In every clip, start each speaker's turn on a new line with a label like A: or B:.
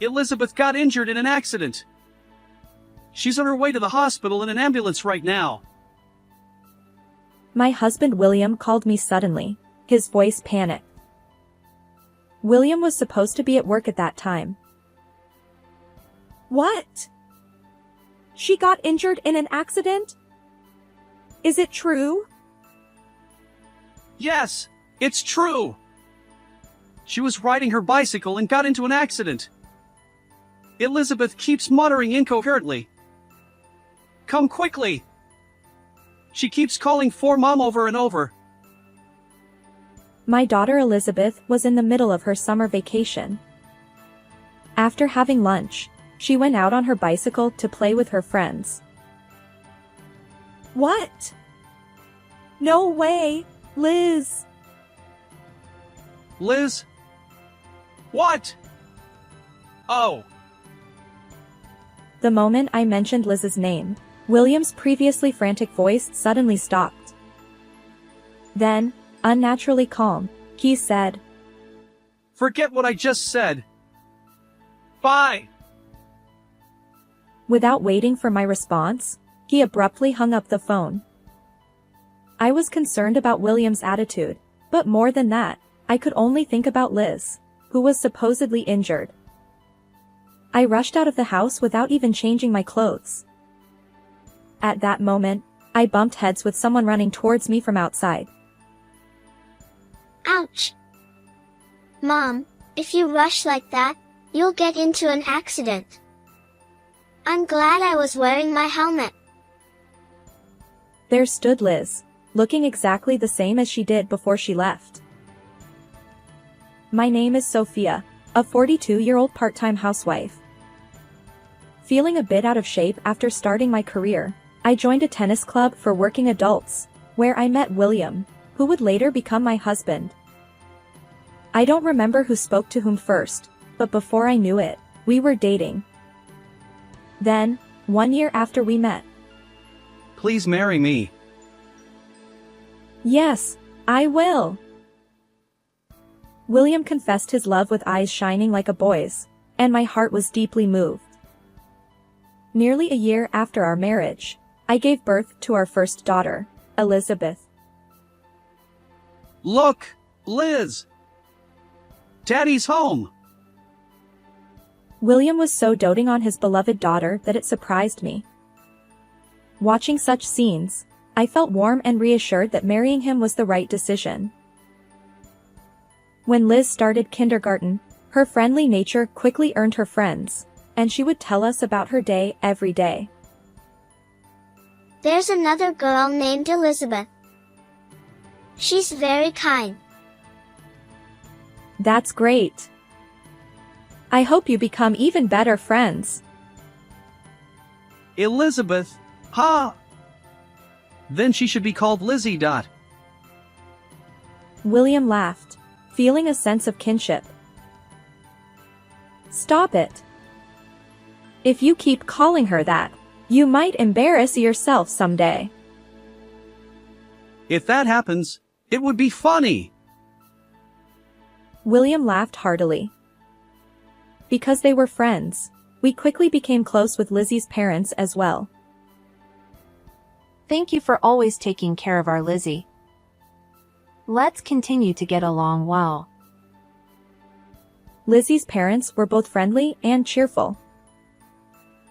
A: Elizabeth got injured in an accident. She's on her way to the hospital in an ambulance right now.
B: My husband William called me suddenly, his voice panicked. William was supposed to be at work at that time. What? She got injured in an accident? Is it true?
A: Yes, it's true. She was riding her bicycle and got into an accident. Elizabeth keeps muttering incoherently. Come quickly. She keeps calling for Mom over and over.
B: My daughter Elizabeth was in the middle of her summer vacation. After having lunch, she went out on her bicycle to play with her friends. What? No way, Liz.
A: Liz? What? Oh.
B: The moment I mentioned Liz's name, William's previously frantic voice suddenly stopped. Then, unnaturally calm, he said,
A: Forget what I just said. Bye.
B: Without waiting for my response, he abruptly hung up the phone. I was concerned about William's attitude, but more than that, I could only think about Liz, who was supposedly injured. I rushed out of the house without even changing my clothes. At that moment, I bumped heads with someone running towards me from outside.
C: Ouch! Mom, if you rush like that, you'll get into an accident. I'm glad I was wearing my helmet.
B: There stood Liz, looking exactly the same as she did before she left. My name is Sophia, a 42-year-old part-time housewife. Feeling a bit out of shape after starting my career, I joined a tennis club for working adults, where I met William, who would later become my husband. I don't remember who spoke to whom first, but before I knew it, we were dating. Then, 1 year after we met.
A: Please marry me.
B: Yes, I will. William confessed his love with eyes shining like a boy's, and my heart was deeply moved. Nearly a year after our marriage, I gave birth to our first daughter, Elizabeth.
A: Look, Liz. Daddy's home.
B: William was so doting on his beloved daughter that it surprised me. Watching such scenes, I felt warm and reassured that marrying him was the right decision. When Liz started kindergarten, her friendly nature quickly earned her friends, and she would tell us about her day every day.
C: There's another girl named Elizabeth. She's very kind.
B: That's great. I hope you become even better friends.
A: Elizabeth, huh? Then she should be called Lizzie.
B: William laughed, feeling a sense of kinship. Stop it. If you keep calling her that, you might embarrass yourself someday.
A: If that happens, it would be funny.
B: William laughed heartily. Because they were friends, we quickly became close with Lizzie's parents as well.
D: Thank you for always taking care of our Lizzie. Let's continue to get along well.
B: Lizzie's parents were both friendly and cheerful.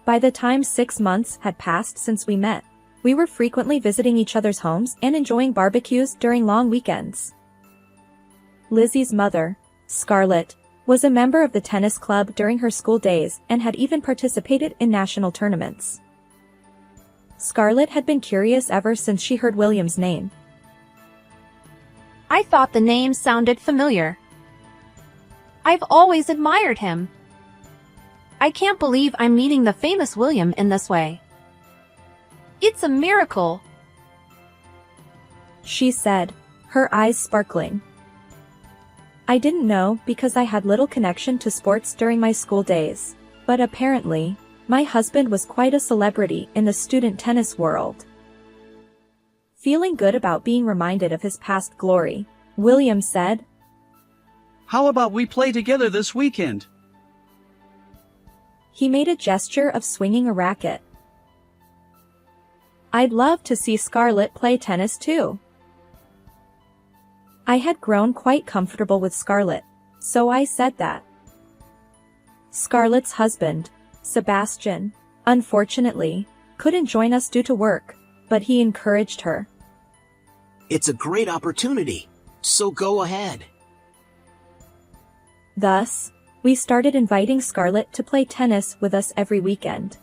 B: By the time 6 months had passed since we met, we were frequently visiting each other's homes and enjoying barbecues during long weekends. Lizzie's mother, Scarlett, was a member of the tennis club during her school days and had even participated in national tournaments. Scarlett had been curious ever since she heard William's name.
D: I thought the name sounded familiar. I've always admired him. I can't believe I'm meeting the famous William in this way. It's a miracle,
B: she said, her eyes sparkling. I didn't know because I had little connection to sports during my school days, but apparently, my husband was quite a celebrity in the student tennis world. Feeling good about being reminded of his past glory, William said,
A: How about we play together this weekend?
B: He made a gesture of swinging a racket. I'd love to see Scarlett play tennis too. I had grown quite comfortable with Scarlett, so I said that. Scarlett's husband, Sebastian, unfortunately, couldn't join us due to work, but he encouraged her.
E: It's a great opportunity, so go ahead.
B: Thus, we started inviting Scarlett to play tennis with us every weekend.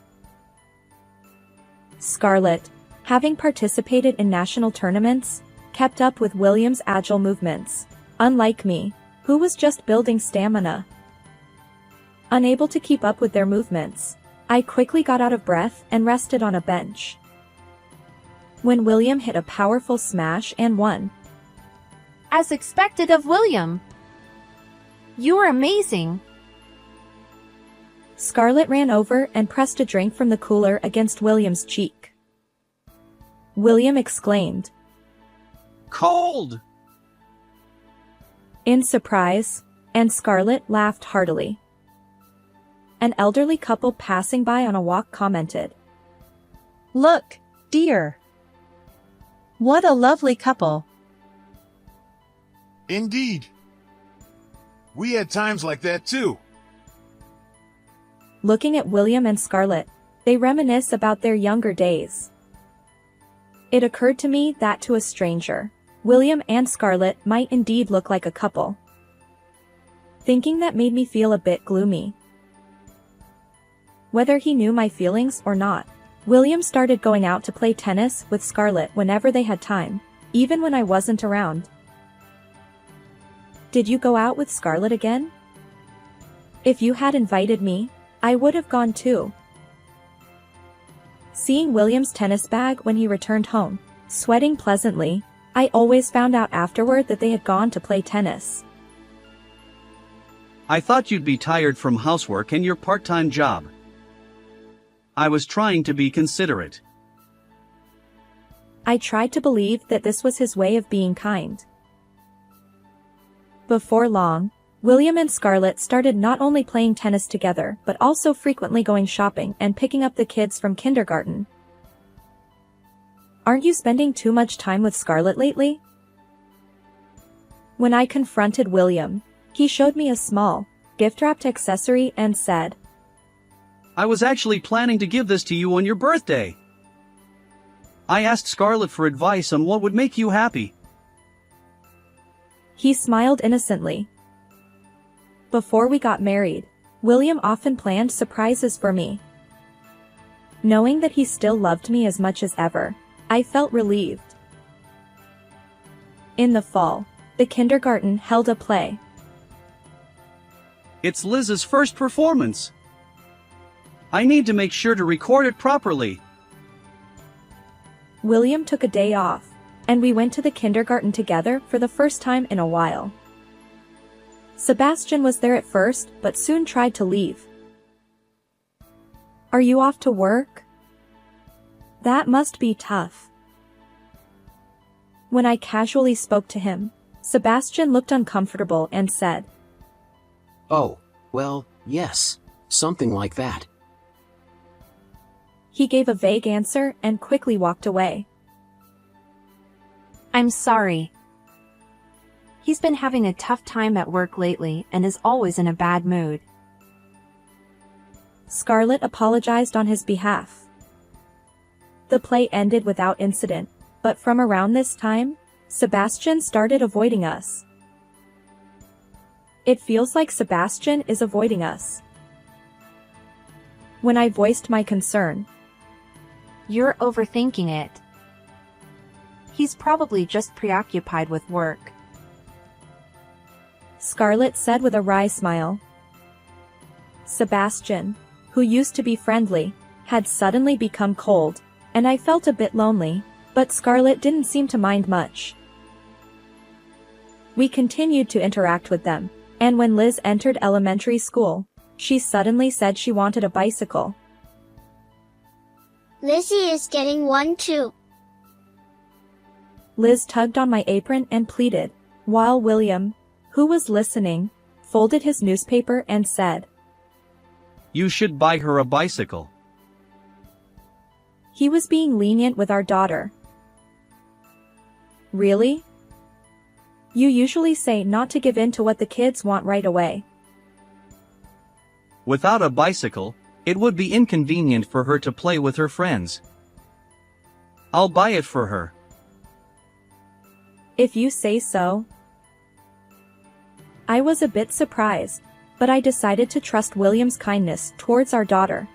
B: Scarlett, having participated in national tournaments, kept up with William's agile movements, unlike me, who was just building stamina. Unable to keep up with their movements, I quickly got out of breath and rested on a bench. When William hit a powerful smash and won.
D: As expected of William. You are amazing.
B: Scarlett ran over and pressed a drink from the cooler against William's cheek. William exclaimed,
A: Cold!
B: in surprise, and Scarlett laughed heartily. An elderly couple passing by on a walk commented,
F: Look, dear. What a lovely couple.
G: Indeed. We had times like that too.
B: Looking at William and Scarlett, they reminisce about their younger days. It occurred to me that to a stranger, William and Scarlett might indeed look like a couple. Thinking that made me feel a bit gloomy. Whether he knew my feelings or not, William started going out to play tennis with Scarlett whenever they had time, even when I wasn't around. Did you go out with Scarlett again? If you had invited me, I would have gone too. Seeing William's tennis bag when he returned home, sweating pleasantly, I always found out afterward that they had gone to play tennis.
A: I thought you'd be tired from housework and your part-time job. I was trying to be considerate.
B: I tried to believe that this was his way of being kind. Before long, William and Scarlett started not only playing tennis together but also frequently going shopping and picking up the kids from kindergarten. Aren't you spending too much time with Scarlett lately? When I confronted William, he showed me a small, gift-wrapped accessory and said,
A: I was actually planning to give this to you on your birthday. I asked Scarlett for advice on what would make you happy.
B: He smiled innocently. Before we got married, William often planned surprises for me. Knowing that he still loved me as much as ever, I felt relieved. In the fall, the kindergarten held a play.
A: It's Liz's first performance. I need to make sure to record it properly.
B: William took a day off, and we went to the kindergarten together for the first time in a while. Sebastian was there at first, but soon tried to leave. Are you off to work? That must be tough. When I casually spoke to him, Sebastian looked uncomfortable and said,
E: Oh, well, yes, something like that.
B: He gave a vague answer and quickly walked away.
D: I'm sorry. He's been having a tough time at work lately and is always in a bad mood.
B: Scarlett apologized on his behalf. The play ended without incident, but from around this time, Sebastian started avoiding us. It feels like Sebastian is avoiding us. When I voiced my concern,
D: You're overthinking it. He's probably just preoccupied with work.
B: Scarlett said with a wry smile. Sebastian, who used to be friendly, had suddenly become cold, and I felt a bit lonely, but Scarlett didn't seem to mind much. We continued to interact with them, and when Liz entered elementary school, she suddenly said she wanted a bicycle.
C: Lizzie is getting one too.
B: Liz tugged on my apron and pleaded, while William, who was listening, folded his newspaper and said,
A: You should buy her a bicycle.
B: He was being lenient with our daughter. Really? You usually say not to give in to what the kids want right away.
A: Without a bicycle, it would be inconvenient for her to play with her friends. I'll buy it for her.
B: If you say so. I was a bit surprised, but I decided to trust William's kindness towards our daughter.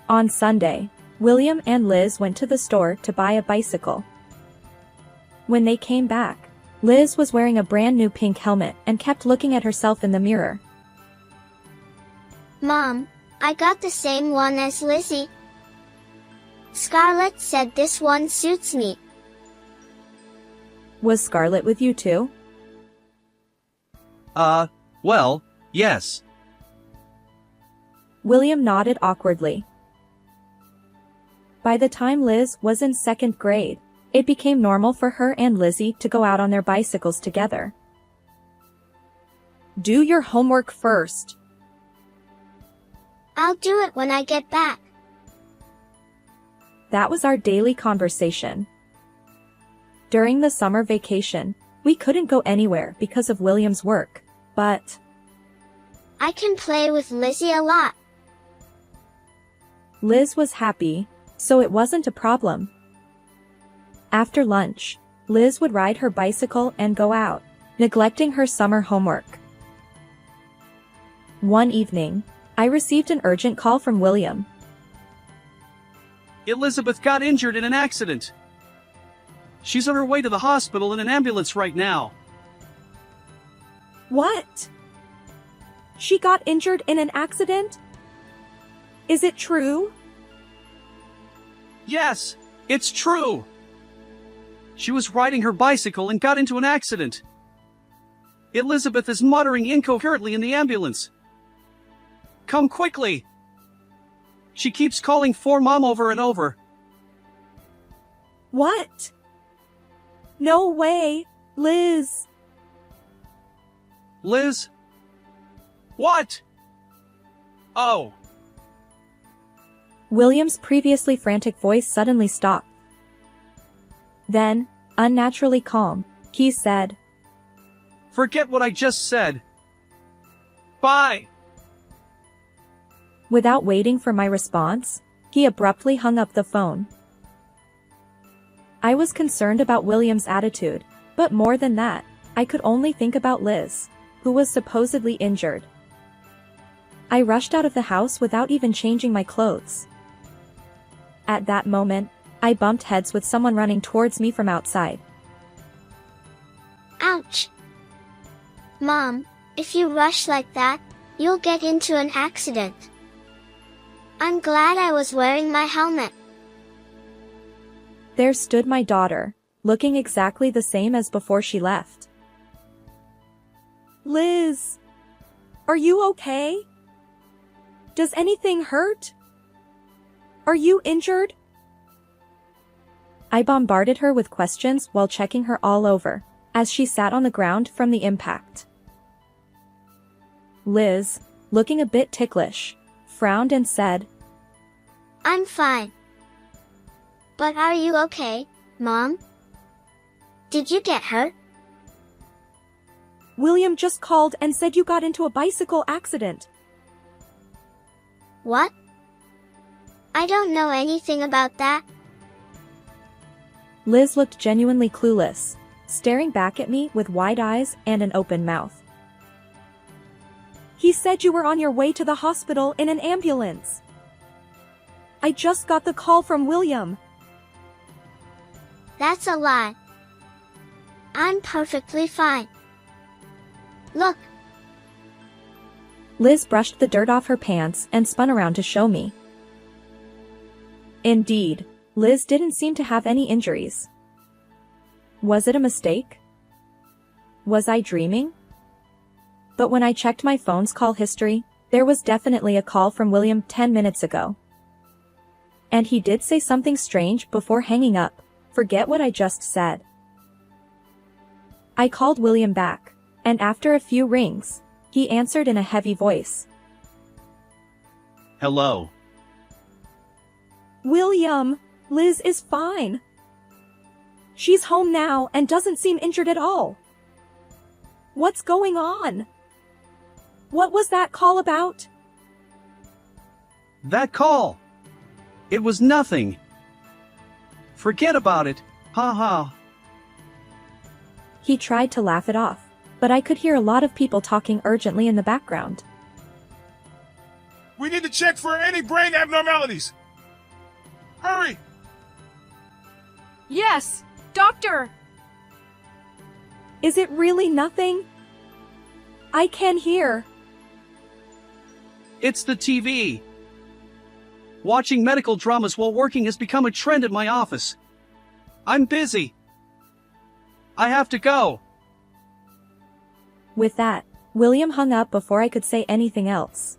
B: On Sunday, William and Liz went to the store to buy a bicycle. When they came back, Liz was wearing a brand new pink helmet and kept looking at herself in the mirror.
C: Mom, I got the same one as Lizzie. Scarlett said this one suits me.
B: Was Scarlett with you too?
A: Well, yes.
B: William nodded awkwardly. By the time Liz was in 2nd grade, it became normal for her and Lizzie to go out on their bicycles together. Do your homework first.
C: I'll do it when I get back.
B: That was our daily conversation. During the summer vacation, we couldn't go anywhere because of William's work, but
C: I can play with Lizzie a lot.
B: Liz was happy, so it wasn't a problem. After lunch, Liz would ride her bicycle and go out, neglecting her summer homework. One evening, I received an urgent call from William.
A: Elizabeth got injured in an accident. She's on her way to the hospital in an ambulance right now.
B: What? She got injured in an accident? Is it true?
A: Yes, it's true. She was riding her bicycle and got into an accident. Elizabeth is muttering incoherently in the ambulance. Come quickly. She keeps calling for Mom over and over.
B: What? No way, Liz.
A: Liz? What? Oh.
B: William's previously frantic voice suddenly stopped. Then, unnaturally calm, he said,
A: Forget what I just said. Bye.
B: Without waiting for my response, he abruptly hung up the phone. I was concerned about William's attitude, but more than that, I could only think about Liz, who was supposedly injured. I rushed out of the house without even changing my clothes. At that moment, I bumped heads with someone running towards me from outside.
C: Ouch. Mom, if you rush like that, you'll get into an accident. I'm glad I was wearing my helmet.
B: There stood my daughter, looking exactly the same as before she left. Liz! Are you okay? Does anything hurt? Are you injured? I bombarded her with questions while checking her all over, as she sat on the ground from the impact. Liz, looking a bit ticklish, frowned and said,
C: I'm fine. But are you okay, Mom? Did you get hurt?
B: William just called and said you got into a bicycle accident.
C: What? I don't know anything about that.
B: Liz looked genuinely clueless, staring back at me with wide eyes and an open mouth. He said you were on your way to the hospital in an ambulance. I just got the call from William.
C: That's a lie. I'm perfectly fine. Look.
B: Liz brushed the dirt off her pants and spun around to show me. Indeed, Liz didn't seem to have any injuries. Was it a mistake? Was I dreaming? But when I checked my phone's call history, there was definitely a call from William 10 minutes ago. And he did say something strange before hanging up. Forget what I just said. I called William back, and after a few rings, he answered in a heavy voice.
A: Hello.
B: William, Liz is fine. She's home now and doesn't seem injured at all. What's going on? What was that call about?
A: That call. It was nothing. Forget about it. Ha ha.
B: He tried to laugh it off, but I could hear a lot of people talking urgently in the background.
G: We need to check for any brain abnormalities. Hurry!
D: Yes, doctor!
B: Is it really nothing? I can hear.
A: It's the TV. Watching medical dramas while working has become a trend at my office. I'm busy. I have to go.
B: With that, William hung up before I could say anything else.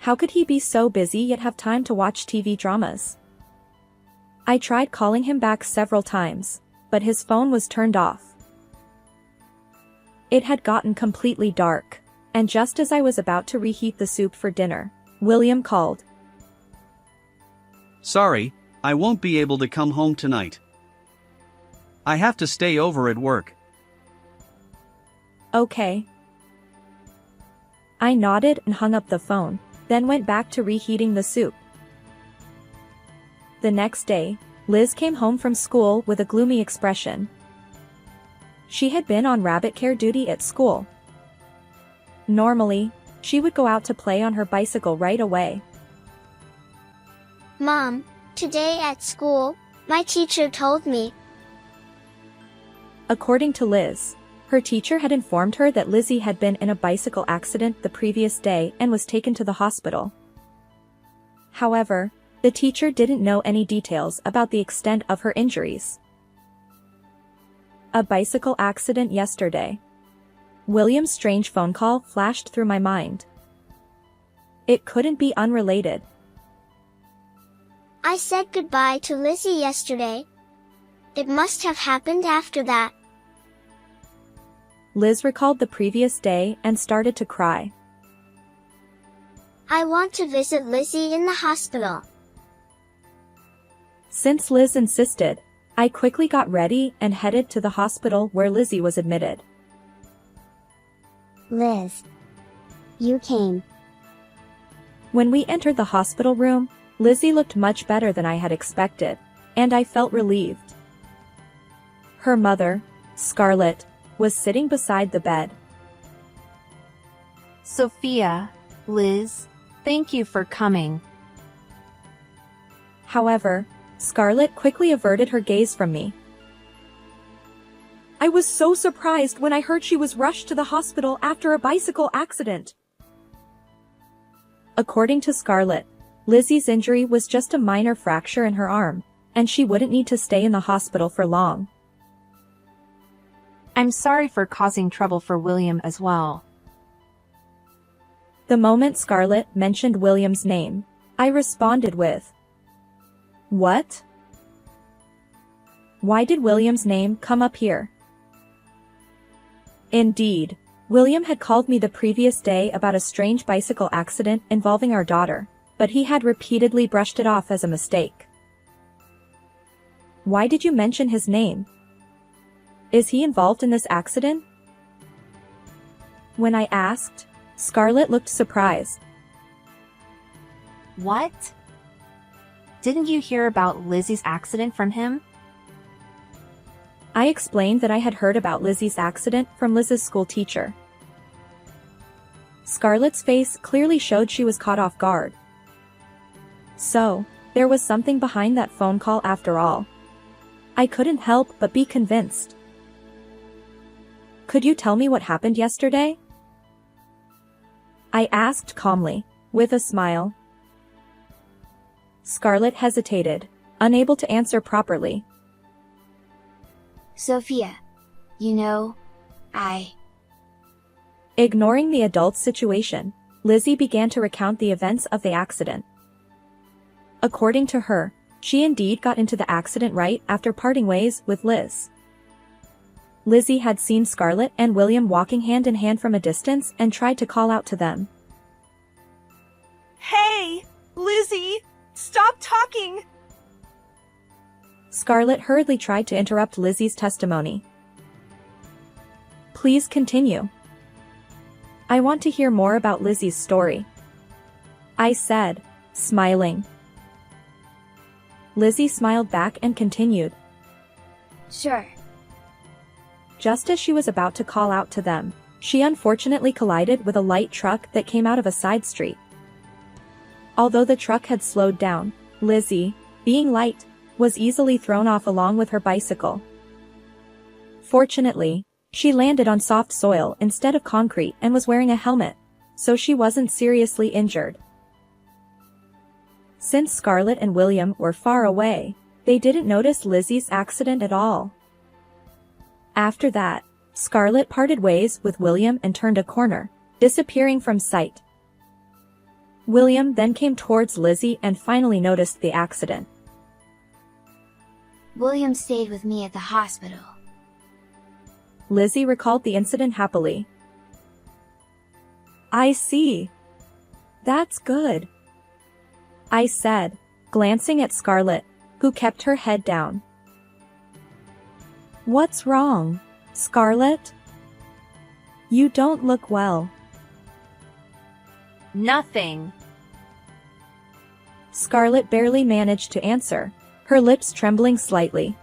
B: How could he be so busy yet have time to watch TV dramas? I tried calling him back several times, but his phone was turned off. It had gotten completely dark, and just as I was about to reheat the soup for dinner, William called.
A: Sorry, I won't be able to come home tonight. I have to stay over at work.
B: Okay. I nodded and hung up the phone, then went back to reheating the soup. The next day, Liz came home from school with a gloomy expression. She had been on rabbit care duty at school. Normally, she would go out to play on her bicycle right away.
C: Mom, today at school, my teacher told me.
B: According to Liz, her teacher had informed her that Lizzie had been in a bicycle accident the previous day and was taken to the hospital. However, the teacher didn't know any details about the extent of her injuries. A bicycle accident yesterday. William's strange phone call flashed through my mind. It couldn't be unrelated.
C: I said goodbye to Lizzie yesterday. It must have happened after that.
B: Liz recalled the previous day and started to cry.
C: I want to visit Lizzie in the hospital.
B: Since Liz insisted, I quickly got ready and headed to the hospital where Lizzie was admitted.
C: Liz, you came.
B: When we entered the hospital room, Lizzie looked much better than I had expected, and I felt relieved. Her mother, Scarlett, was sitting beside the bed.
D: Sophia, Liz, thank you for coming.
B: However, Scarlett quickly averted her gaze from me. I was so surprised when I heard she was rushed to the hospital after a bicycle accident. According to Scarlett, Lizzie's injury was just a minor fracture in her arm, and she wouldn't need to stay in the hospital for long.
D: I'm sorry for causing trouble for William as well.
B: The moment Scarlett mentioned William's name, I responded with, "What? Why did William's name come up here?" Indeed, William had called me the previous day about a strange bicycle accident involving our daughter, but he had repeatedly brushed it off as a mistake. Why did you mention his name? Is he involved in this accident? When I asked, Scarlett looked surprised.
D: What? Didn't you hear about Lizzie's accident from him?
B: I explained that I had heard about Lizzie's accident from Liz's school teacher. Scarlett's face clearly showed she was caught off guard. So, there was something behind that phone call after all. I couldn't help but be convinced. Could you tell me what happened yesterday? I asked calmly, with a smile. Scarlett hesitated, unable to answer properly.
C: Sophia, you know,
B: Ignoring the adult's situation, Lizzie began to recount the events of the accident. According to her, she indeed got into the accident right after parting ways with Liz. Lizzie had seen Scarlett and William walking hand in hand from a distance and tried to call out to them.
H: Hey, Lizzie, stop talking.
B: Scarlett hurriedly tried to interrupt Lizzie's testimony. Please continue. I want to hear more about Lizzie's story, I said, smiling. Lizzie smiled back and continued.
C: Sure.
B: Just as she was about to call out to them, she unfortunately collided with a light truck that came out of a side street. Although the truck had slowed down, Lizzie, being light, was easily thrown off along with her bicycle. Fortunately, she landed on soft soil instead of concrete and was wearing a helmet, so she wasn't seriously injured. Since Scarlett and William were far away, they didn't notice Lizzie's accident at all. After that, Scarlett parted ways with William and turned a corner, disappearing from sight. William then came towards Lizzie and finally noticed the accident.
C: William stayed with me at the hospital.
B: Lizzie recalled the incident happily. I see. That's good, I said, glancing at Scarlett, who kept her head down. What's wrong, Scarlett? You don't look well.
D: Nothing.
B: Scarlett barely managed to answer, her lips trembling slightly.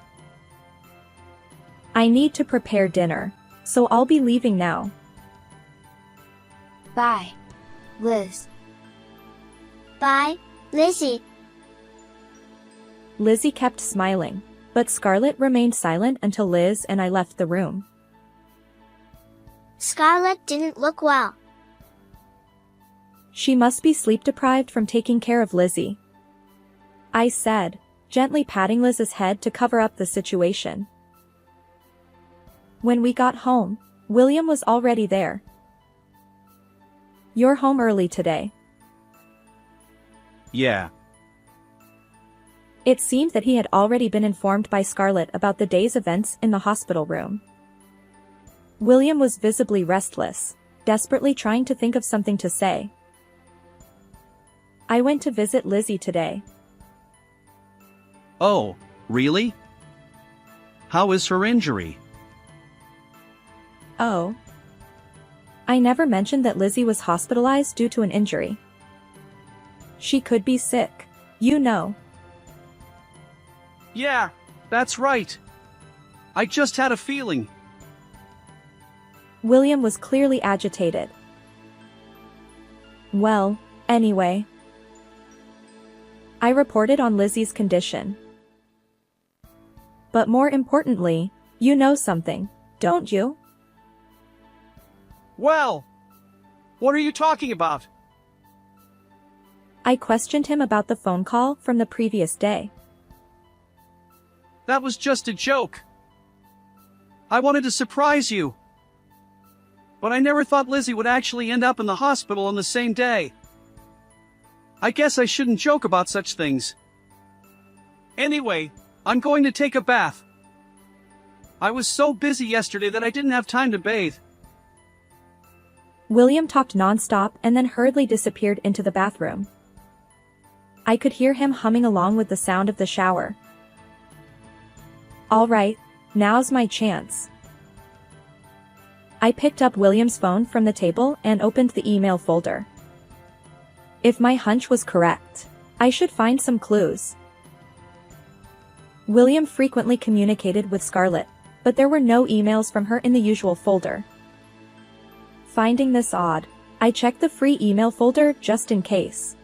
B: I need to prepare dinner, so I'll be leaving now.
C: Bye, Liz. Bye, Lizzie.
B: Lizzie kept smiling, but Scarlett remained silent until Liz and I left the room.
C: Scarlett didn't look well.
B: She must be sleep-deprived from taking care of Lizzie, I said, gently patting Liz's head to cover up the situation. When we got home, William was already there. You're home early today.
A: Yeah.
B: It seemed that he had already been informed by Scarlett about the day's events in the hospital room. William was visibly restless, desperately trying to think of something to say. I went to visit Lizzie today.
A: Oh, really? How is her injury?
B: Oh. I never mentioned that Lizzie was hospitalized due to an injury. She could be sick, you know.
A: Yeah, that's right. I just had a feeling.
B: William was clearly agitated. Well, anyway. I reported on Lizzie's condition. But more importantly, you know something, don't you?
A: Well, what are you talking about?
B: I questioned him about the phone call from the previous day.
A: That was just a joke. I wanted to surprise you. But I never thought Lizzie would actually end up in the hospital on the same day. I guess I shouldn't joke about such things. Anyway, I'm going to take a bath. I was so busy yesterday that I didn't have time to bathe.
B: William talked non-stop and then hurriedly disappeared into the bathroom. I could hear him humming along with the sound of the shower. All right, now's my chance. I picked up William's phone from the table and opened the email folder. If my hunch was correct, I should find some clues. William frequently communicated with Scarlett, but there were no emails from her in the usual folder. Finding this odd, I checked the free email folder just in case.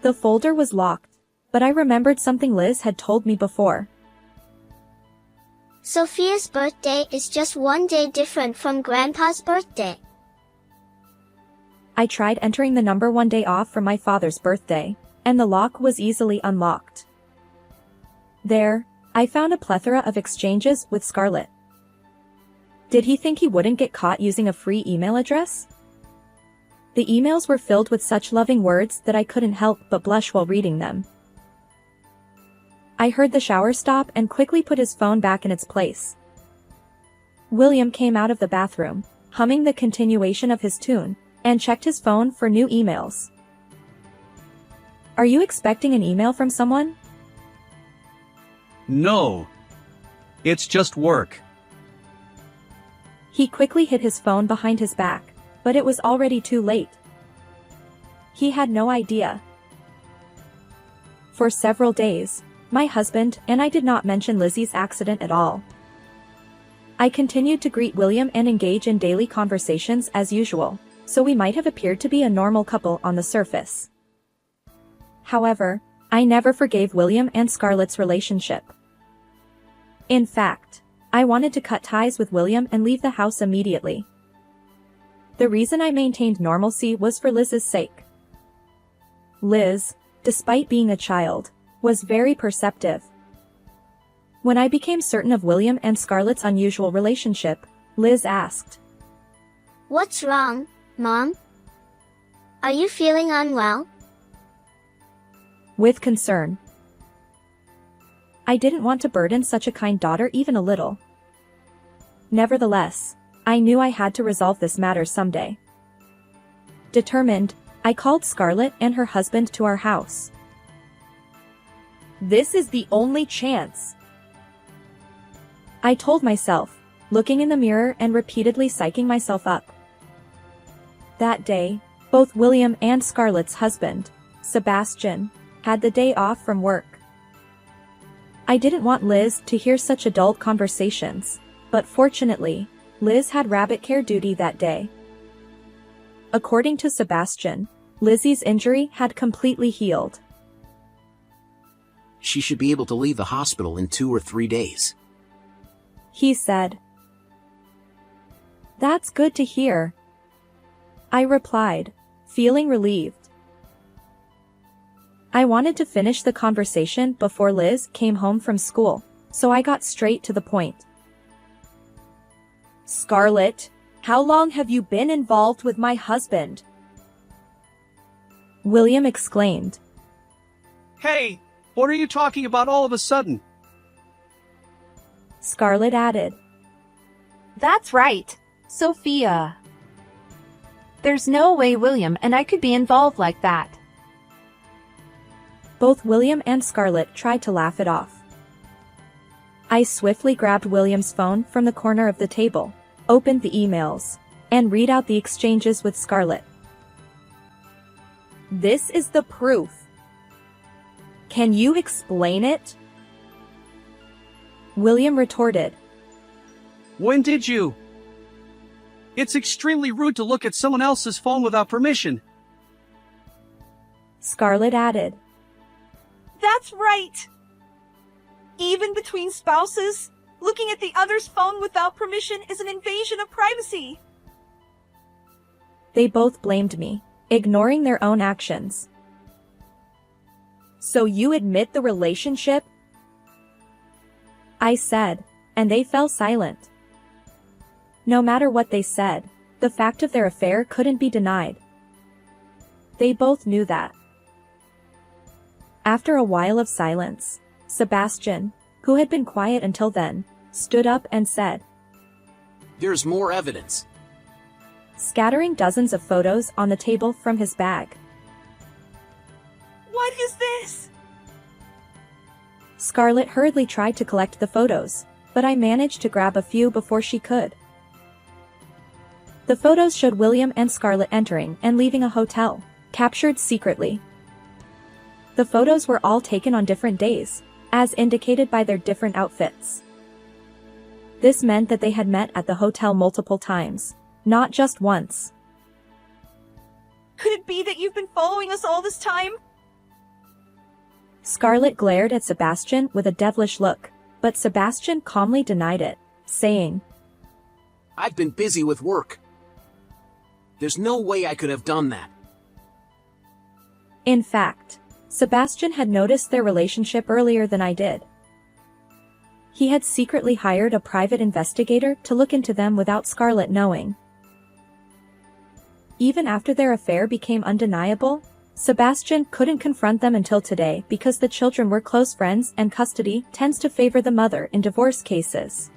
B: The folder was locked, but I remembered something Liz had told me before.
C: Sophia's birthday is just one day different from Grandpa's birthday.
B: I tried entering the number one day off from my father's birthday, and the lock was easily unlocked. There, I found a plethora of exchanges with Scarlett. Did he think he wouldn't get caught using a free email address? The emails were filled with such loving words that I couldn't help but blush while reading them. I heard the shower stop and quickly put his phone back in its place. William came out of the bathroom, humming the continuation of his tune, and checked his phone for new emails. Are you expecting an email from someone?
A: No. It's just work.
B: He quickly hid his phone behind his back, but it was already too late. He had no idea. For several days, my husband and I did not mention Lizzie's accident at all. I continued to greet William and engage in daily conversations as usual, so we might have appeared to be a normal couple on the surface. However, I never forgave William and Scarlett's relationship. In fact, I wanted to cut ties with William and leave the house immediately. The reason I maintained normalcy was for Liz's sake. Liz, despite being a child, was very perceptive. When I became certain of William and Scarlett's unusual relationship, Liz asked,
C: What's wrong, Mom? Are you feeling unwell?
B: With concern. I didn't want to burden such a kind daughter even a little. Nevertheless, I knew I had to resolve this matter someday. Determined, I called Scarlett and her husband to our house. This is the only chance, I told myself, looking in the mirror and repeatedly psyching myself up. That day, both William and Scarlett's husband, Sebastian, had the day off from work. I didn't want Liz to hear such adult conversations, but fortunately, Liz had rabbit care duty that day. According to Sebastian, Lizzie's injury had completely healed.
E: She should be able to leave the hospital in 2 or 3 days.
B: He said. That's good to hear, I replied, feeling relieved. I wanted to finish the conversation before Liz came home from school, so I got straight to the point. Scarlett, how long have you been involved with my husband? William exclaimed.
A: Hey, what are you talking about all of a sudden?
B: Scarlett added.
D: That's right, Sophia. There's no way William and I could be involved like that.
B: Both William and Scarlett tried to laugh it off. I swiftly grabbed William's phone from the corner of the table, opened the emails, and read out the exchanges with Scarlett. This is the proof. Can you explain it? William retorted.
A: When did you? It's extremely rude to look at someone else's phone without permission.
B: Scarlett added.
H: That's right. Even between spouses, looking at the other's phone without permission is an invasion of privacy.
B: They both blamed me, ignoring their own actions. So you admit the relationship? I said, and they fell silent. No matter what they said, the fact of their affair couldn't be denied. They both knew that. After a while of silence, Sebastian, who had been quiet until then, stood up and said,
E: There's more evidence.
B: scattering dozens of photos on the table from his bag.
H: What is this?
B: Scarlett hurriedly tried to collect the photos, but I managed to grab a few before she could. The photos showed William and Scarlett entering and leaving a hotel, captured secretly. The photos were all taken on different days, as indicated by their different outfits. This meant that they had met at the hotel multiple times, not just once.
H: Could it be that you've been following us all this time?
B: Scarlett glared at Sebastian with a devilish look, but Sebastian calmly denied it, saying,
E: I've been busy with work. There's no way I could have done that.
B: In fact, Sebastian had noticed their relationship earlier than I did. He had secretly hired a private investigator to look into them without Scarlett knowing. Even after their affair became undeniable, Sebastian couldn't confront them until today because the children were close friends and custody tends to favor the mother in divorce cases.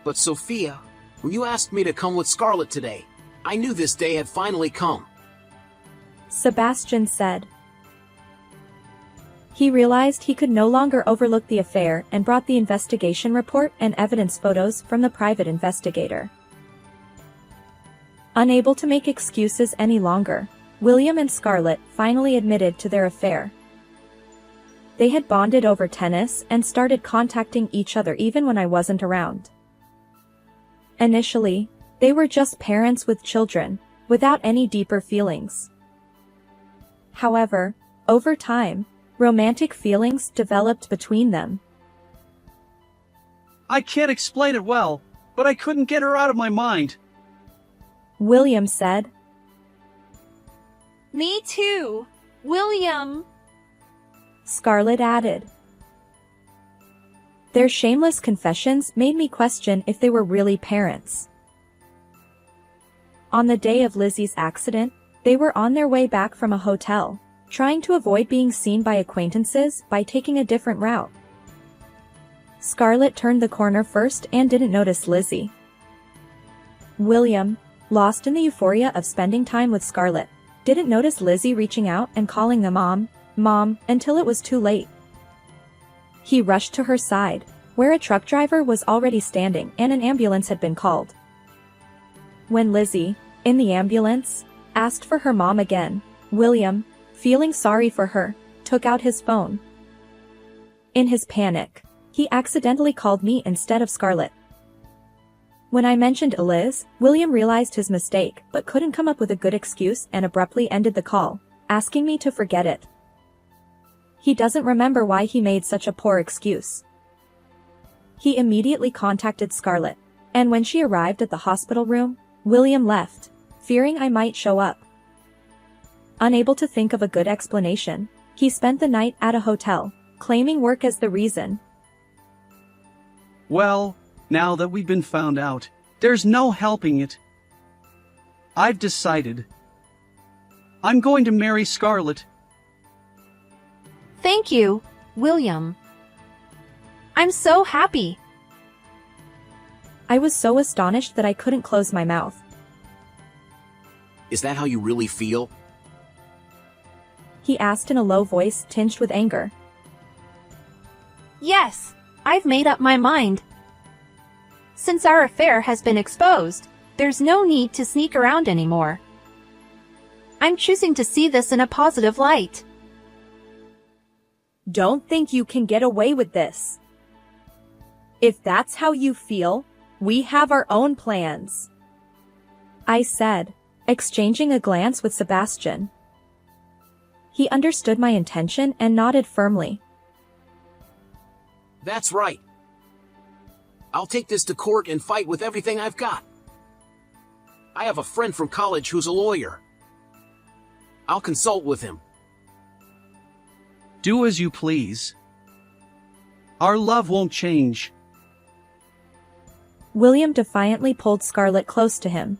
E: But Sophia, when you asked me to come with Scarlett today, I knew this day had finally come.
B: Sebastian said. He realized he could no longer overlook the affair and brought the investigation report and evidence photos from the private investigator. Unable to make excuses any longer, William and Scarlett finally admitted to their affair. They had bonded over tennis and started contacting each other even when I wasn't around. Initially, they were just parents with children, without any deeper feelings. However, over time, romantic feelings developed between them.
A: I can't explain it well, but I couldn't get her out of my mind.
B: William said.
D: Me too, William.
B: Scarlett added. Their shameless confessions made me question if they were really parents. On the day of Lizzie's accident, they were on their way back from a hotel, trying to avoid being seen by acquaintances by taking a different route. Scarlett turned the corner first and didn't notice Lizzie. William, lost in the euphoria of spending time with Scarlett, didn't notice Lizzie reaching out and calling them Mom, until it was too late. He rushed to her side, where a truck driver was already standing and an ambulance had been called. When Lizzie, in the ambulance, asked for her mom again, William, feeling sorry for her, took out his phone. In his panic, he accidentally called me instead of Scarlett. When I mentioned Liz, William realized his mistake but couldn't come up with a good excuse and abruptly ended the call, asking me to forget it. He doesn't remember why he made such a poor excuse. He immediately contacted Scarlett, and when she arrived at the hospital room, William left, fearing I might show up. Unable to think of a good explanation, he spent the night at a hotel, claiming work as the reason.
A: Well, now that we've been found out, there's no helping it. I've decided. I'm going to marry Scarlett.
D: Thank you, William. I'm so happy.
B: I was so astonished that I couldn't close my mouth.
E: Is that how you really feel?
B: He asked in a low voice tinged with anger.
D: Yes, I've made up my mind. Since our affair has been exposed, there's no need to sneak around anymore. I'm choosing to see this in a positive light.
B: Don't think you can get away with this. If that's how you feel, we have our own plans, I said, exchanging a glance with Sebastian. He understood my intention and nodded firmly.
E: That's right. I'll take this to court and fight with everything I've got. I have a friend from college who's a lawyer. I'll consult with him.
A: Do as you please. Our love won't change.
B: William defiantly pulled Scarlett close to him.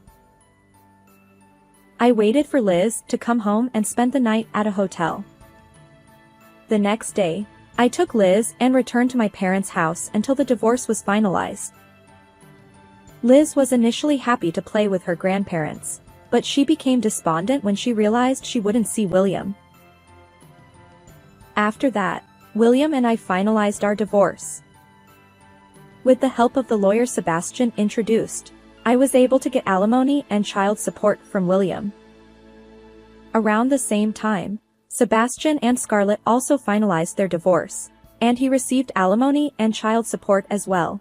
B: I waited for Liz to come home and spent the night at a hotel. The next day, I took Liz and returned to my parents' house until the divorce was finalized. Liz was initially happy to play with her grandparents, but she became despondent when she realized she wouldn't see William. After that, William and I finalized our divorce. With the help of the lawyer Sebastian introduced, I was able to get alimony and child support from William. Around the same time, Sebastian and Scarlett also finalized their divorce, and he received alimony and child support as well.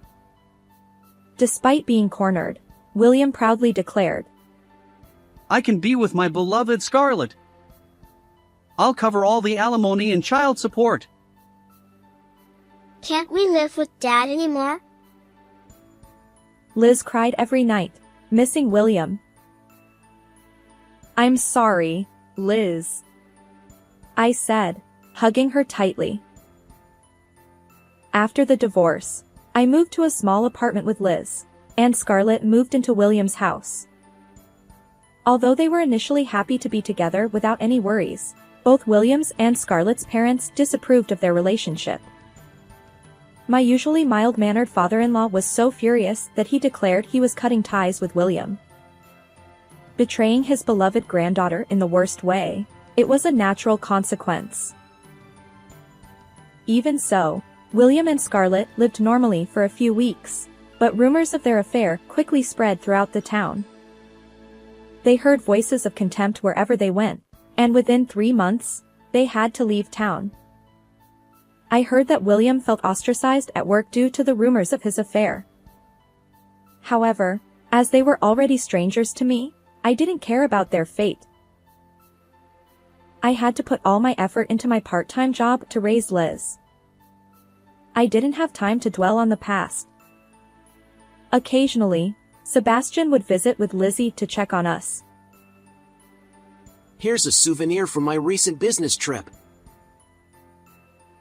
B: Despite being cornered, William proudly declared,
A: I can be with my beloved Scarlett. I'll cover all the alimony and child support.
C: Can't we live with Dad anymore?
B: Liz cried every night, missing William. I'm sorry, Liz, I said, hugging her tightly. After the divorce, I moved to a small apartment with Liz, and Scarlett moved into William's house. Although they were initially happy to be together without any worries, both William's and Scarlett's parents disapproved of their relationship. My usually mild-mannered father-in-law was so furious that he declared he was cutting ties with William. Betraying his beloved granddaughter in the worst way, It was a natural consequence. Even so, William and Scarlett lived normally for a few weeks, but rumors of their affair quickly spread throughout the town. They heard voices of contempt wherever they went, and within 3 months, they had to leave town. I heard that William felt ostracized at work due to the rumors of his affair. However, as they were already strangers to me, I didn't care about their fate. I had to put all my effort into my part-time job to raise Liz. I didn't have time to dwell on the past. Occasionally, Sebastian would visit with Lizzie to check on us.
E: Here's a souvenir from my recent business trip.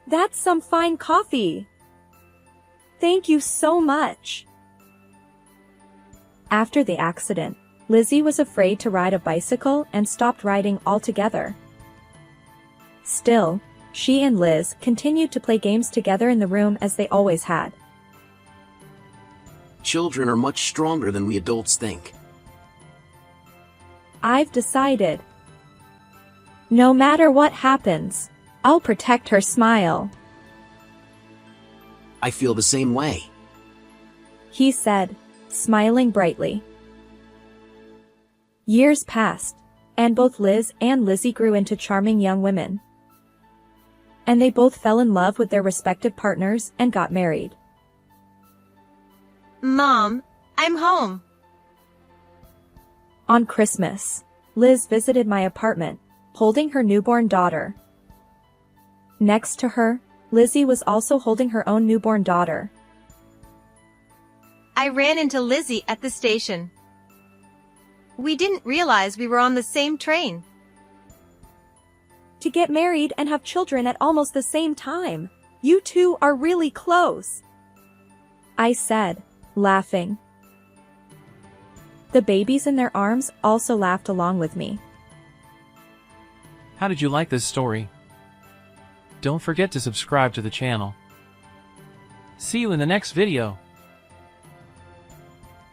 B: That's some fine coffee. Thank you so much. After the accident, Lizzie was afraid to ride a bicycle and stopped riding altogether. Still, she and Liz continued to play games together in the room as they always had.
E: Children are much stronger than we adults think.
B: I've decided. No matter what happens, I'll protect her smile,
E: I feel the same way.
B: he said, smiling brightly. Years passed, and both Liz and Lizzie grew into charming young women. And they both fell in love with their respective partners and got married.
H: Mom, I'm home.
B: On Christmas, Liz visited my apartment, holding her newborn daughter. Next to her, Lizzie was also holding her own newborn daughter.
I: I ran into Lizzie at the station. We didn't realize we were on the same train.
B: To get married and have children at almost the same time. You two are really close, I said, laughing. The babies in their arms also laughed along with me.
J: How did you like this story? Don't forget to subscribe to the channel. See you in the next video.